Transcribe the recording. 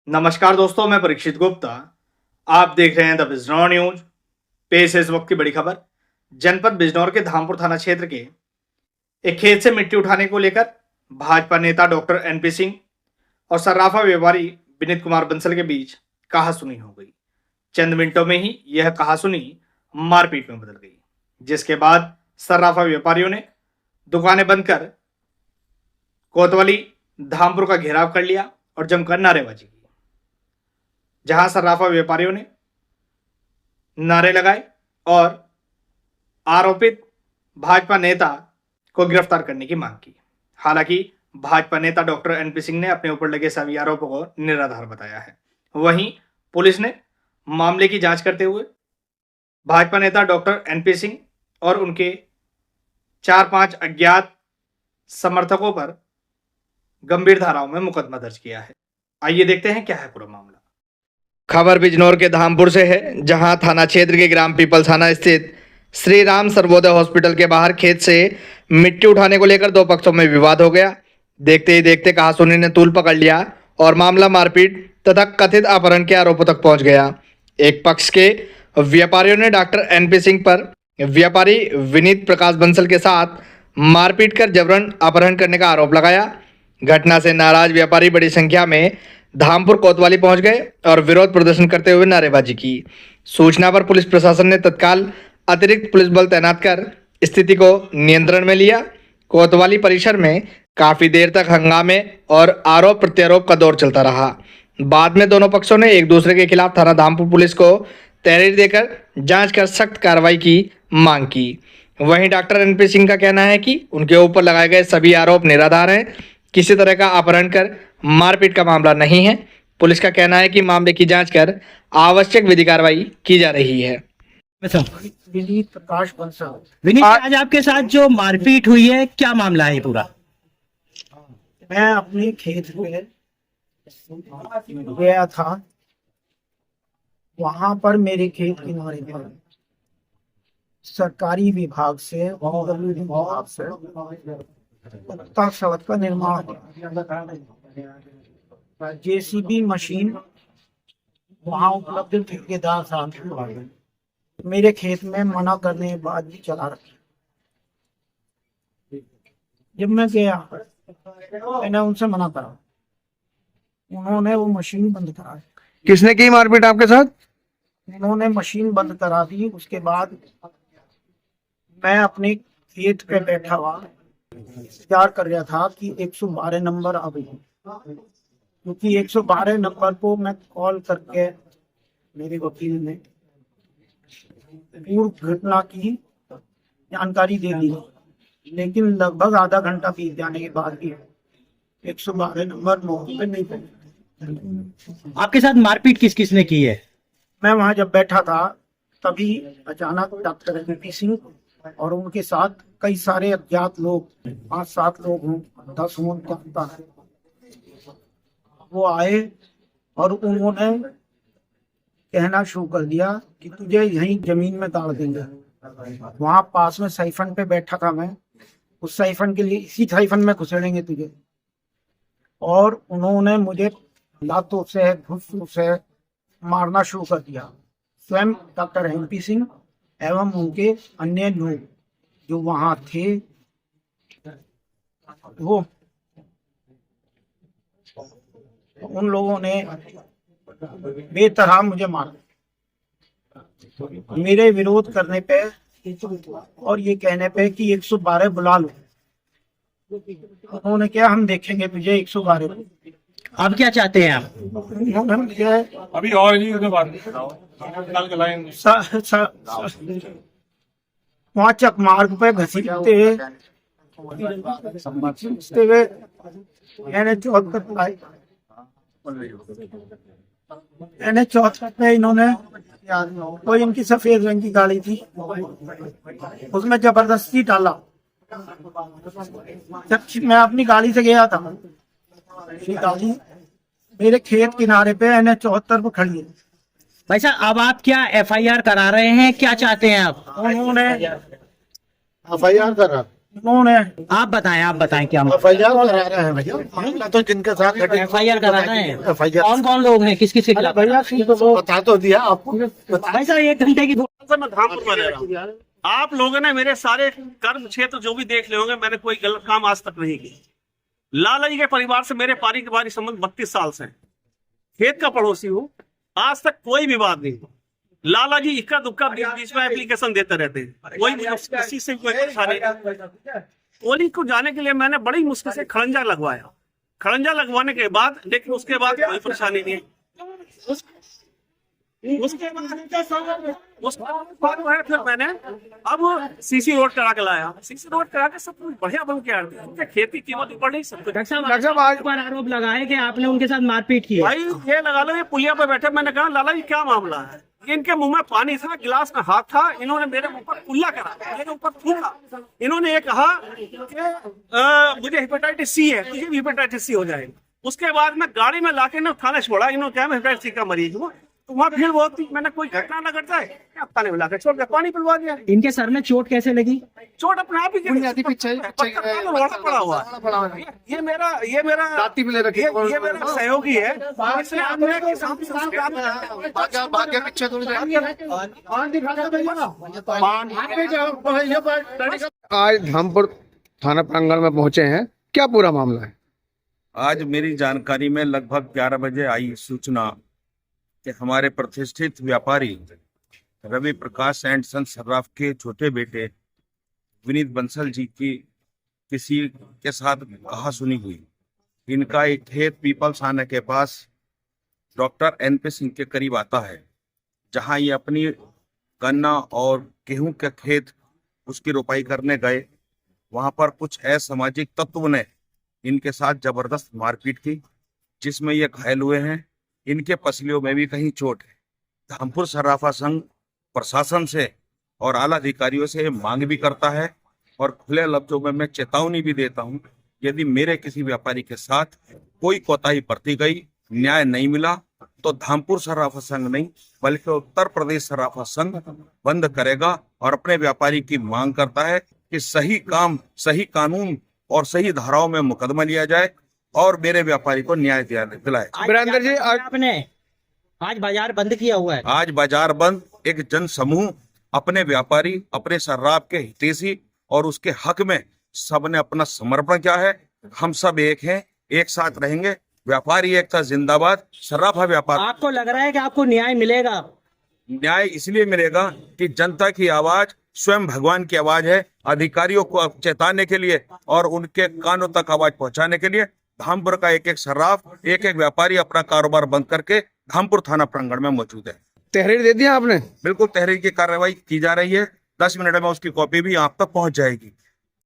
नमस्कार दोस्तों, मैं परीक्षित गुप्ता। आप देख रहे हैं द बिजनौर न्यूज। पेश है इस वक्त की बड़ी खबर। जनपद बिजनौर के धामपुर थाना क्षेत्र के एक खेत से मिट्टी उठाने को लेकर भाजपा नेता डॉक्टर एनपी सिंह और सर्राफा व्यापारी विनीत कुमार बंसल के बीच कहासुनी हो गई। चंद मिनटों में ही यह कहासुनी मारपीट में बदल गई, जिसके बाद सर्राफा व्यापारियों ने दुकानें बंद कर कोतवाली धामपुर का घेराव कर लिया और जमकर नारेबाजी की। जहां सर्राफा व्यापारियों ने नारे लगाए और आरोपित भाजपा नेता को गिरफ्तार करने की मांग की। हालांकि भाजपा नेता डॉक्टर एनपी सिंह ने अपने ऊपर लगे सभी आरोपों को निराधार बताया है। वहीं पुलिस ने मामले की जांच करते हुए भाजपा नेता डॉक्टर एनपी सिंह और उनके 4-5 अज्ञात समर्थकों पर गंभीर धाराओं में मुकदमा दर्ज किया है। आइए देखते हैं क्या है पूरा मामला। खबर बिजनौर के धामपुर से है, जहां थाना क्षेत्र के ग्राम पीपल थाना स्थित श्री राम सर्वोदय हॉस्पिटल के बाहर खेत से मिट्टी उठाने को लेकर दो पक्षों में विवाद हो गया। देखते ही देखते कहासुनी ने तूल पकड़ लिया और मामला मारपीट तथा कथित अपहरण के आरोपों तक पहुंच गया। एक पक्ष के व्यापारियों ने डॉक्टर एनपी सिंह पर व्यापारी विनीत प्रकाश बंसल के साथ मारपीट कर जबरन अपहरण करने का आरोप लगाया। घटना से नाराज व्यापारी बड़ी संख्या में धामपुर कोतवाली पहुंच गए और विरोध प्रदर्शन करते हुए नारेबाजी की। सूचना पर पुलिस प्रशासन ने तत्काल अतिरिक्त पुलिस बल तैनात कर स्थिति को नियंत्रण में लिया। कोतवाली परिसर में काफी देर तक हंगामे और आरोप प्रत्यारोप का दौर चलता रहा। बाद में दोनों पक्षों ने एक दूसरे के खिलाफ थाना धामपुर पुलिस को तहरीर देकर जांच कर सख्त कार्रवाई की मांग की। वहीं डॉक्टर एनपी सिंह का कहना है कि उनके ऊपर लगाए गए सभी आरोप निराधार हैं, किसी तरह का अपहरण कर मारपीट का मामला नहीं है। पुलिस का कहना है कि मामले की जांच कर आवश्यक विधि कार्रवाई की जा रही है। विनीत प्रकाश बंसल। विनीत, आज आपके साथ जो मारपीट हुई है, क्या मामला है पूरा? मैं अपने खेत में गया था, वहां पर मेरे खेत किनारे पर सरकारी विभाग से पक्का सड़क का निर्माण जेसीबी मशीन वहां उपलब्ध ठेकेदार साहब मेरे खेत में मना करने के बाद भी चला रखा। जब मैं गया मैंने उनसे मना करा, उन्होंने वो मशीन बंद करा दी। किसने की मारपीट आपके साथ? उन्होंने मशीन बंद करा दी। उसके बाद मैं अपने खेत पे बैठा हुआ इंतजार कर रहा था कि 112 नंबर आ गई, क्योंकि 112 नंबर को मैं कॉल करके मेरे वकील ने पूर्व घटना की जानकारी दे दी, लेकिन लगभग आधा घंटा बीत जाने के बाद भी 112 नंबर मौके पे नहीं पहुंचा। आपके साथ मारपीट किस किस ने की है? मैं वहां जब बैठा था तभी अचानक डॉक्टर एनपी सिंह और उनके साथ कई सारे अज्ञात लोग, 5-7 लोग हों, 10 हों, जानता है, वो आए और उन्होंने कहना शुरू कर दिया कि तुझे यहीं जमीन में गाड़ देंगे। वहां पास में साइफन पे बैठा था मैं, उस साइफन के लिए इसी साइफन में घुसेड़ेंगे तुझे। और उन्होंने मुझे लातों से घुस्सों से मारना शुरू कर दिया। स्वयं डॉक्टर एनपी सिंह एवं उनके अन्य लोग जो वहां थे, वो उन लोगों ने बेतरह मुझे मारा। मेरे विरोध करने पे और ये कहने पे कि 112 बुला लो, उन्होंने क्या हम देखेंगे तुझे 112। आप क्या चाहते हैं? आप उन्होंने मुझे अभी और नहीं उसके बाद वहाँ चक मार्ग पे घसीटते हुए NH-74 पे इन्होंने, कोई इनकी सफेद रंग की गाड़ी थी, उसमें जबरदस्ती डाला। जब मैं अपनी गाड़ी से गया था, ये गाड़ी मेरे खेत किनारे पे NH-74 पे खड़ी है। भाई साहब, अब आप क्या FIR करा रहे हैं? क्या चाहते हैं आप? उन्होंने FIR करा उन्होंने आप बताएं क्या मामला? एफआईआर करा रहे हैं भैया, मामला तो जिनके साथ एफआईआर कराना है। एफआईआर कौन कौन लोग हैं, किस किस के खिलाफ? भैया तो बता तो दिया आपको। भाई साहब 1 घंटे की से मैं धामपुर में रह रहा हूँ। आप लोगों ने मेरे सारे कर्म क्षेत्र जो भी देख ले होंगे, मैंने कोई गलत काम आज तक नहीं किया। लाला जी के परिवार से मेरे पारिवारिक संबंध 32 साल से हैं। खेत का पड़ोसी हूँ, आज तक कोई विवाद नहीं हुआ। लाला जी इक्का दुक्का बीच में एप्लीकेशन देते रहते हैं, कोई किसी से कोई परेशानी नहीं। होली को जाने के लिए मैंने बड़ी मुश्किल से खड़ंजा लगवाया, खड़ंजा लगवाने के बाद, लेकिन उसके बाद कोई परेशानी नहीं। उसके बाद है फिर मैंने अब सीसी रोड करा के लाया, सीसी रोड करा के सब कुछ बढ़िया बन के आ गया। उनके खेती कीमत बढ़ रही, सब कुछ। डॉक्टर साहब आज पर आरोप लगा है कि आपने उनके साथ मारपीट की है। भाई ये लगा लो, ये पुलिया पे बैठे, मैंने कहा लाला जी क्या मामला है? इनके मुंह में पानी था, गिलास में हाथ था, इन्होंने मेरे मुंह पर कुल्ला करा, मेरे ऊपर थूका। इन्होंने ये कहा कि मुझे हेपेटाइटिस सी है, तुझे भी हेपेटाइटिस सी हो जाएगा। उसके बाद मैं गाड़ी में लाके ना थाने छोड़ा, इन्होंने कहा मैं हेपेटाइटिस सी का मरीज हूँ। तो वहाँ भीड़ बहुत थी, मैंने कोई घटना न घटता है क्या, थाने में लाकर छोड़ दिया, पानी पिलवा दिया। इनके सर में चोट कैसे लगी? चोट अपने आप ही पड़ा हुआ है। ये मेरा ये मेरा सहयोगी है, इसने अपने आज धामपुर थाना प्रांगण में पहुंचे हैं, क्या पूरा मामला है? आज मेरी जानकारी में लगभग 11 बजे आई सूचना कि हमारे प्रतिष्ठित व्यापारी रवि प्रकाश एंड सन सर्राफ के छोटे बेटे विनीत बंसल जी की किसी के साथ कहासुनी हुई। इनका एक खेत पीपल्स आने के पास डॉक्टर NP सिंह के करीब आता है, जहां ये अपनी गन्ना और गेहूं के खेत उसकी रोपाई करने गए। वहां पर कुछ असामाजिक तत्व ने इनके साथ जबरदस्त मारपीट की, जिसमें ये घायल हुए हैं। इनके पसलियों में भी कहीं चोट है। धामपुर सर्राफा संघ प्रशासन से और आला अधिकारियों से मांग भी करता है और खुले लफ्जों में मैं चेतावनी भी देता हूं, यदि मेरे किसी व्यापारी के साथ कोई कोताही बरती गई, न्याय नहीं मिला, तो धामपुर सर्राफा संघ नहीं बल्कि उत्तर प्रदेश सर्राफा संघ बंद करेगा और अपने व्यापारी की मांग करता है कि सही काम, सही कानून और सही धाराओं में मुकदमा लिया जाए और मेरे व्यापारी को न्याय दिलाए। वीरेंद्र जी, आपने आज बाजार बंद किया हुआ है। आज बाजार बंद, एक जन समूह अपने व्यापारी, अपने सर्राफ के हितैषी और उसके हक में सबने अपना समर्पण किया है। हम सब एक हैं, एक साथ रहेंगे। व्यापारी एकता जिंदाबाद, सर्राफा व्यापार। आपको लग रहा है कि आपको न्याय मिलेगा? न्याय इसलिए मिलेगा कि जनता की आवाज स्वयं भगवान की आवाज है। अधिकारियों को चेताने के लिए और उनके कानों तक आवाज पहुंचाने के लिए धामपुर का एक एक सर्राफ, एक एक व्यापारी अपना कारोबार बंद करके धामपुर थाना प्रांगण में मौजूद है। तहरीर दे दिया आपने? बिल्कुल, तहरीर की कार्रवाई की जा रही है। 10 मिनट में उसकी कॉपी भी आप तक पहुंच जाएगी।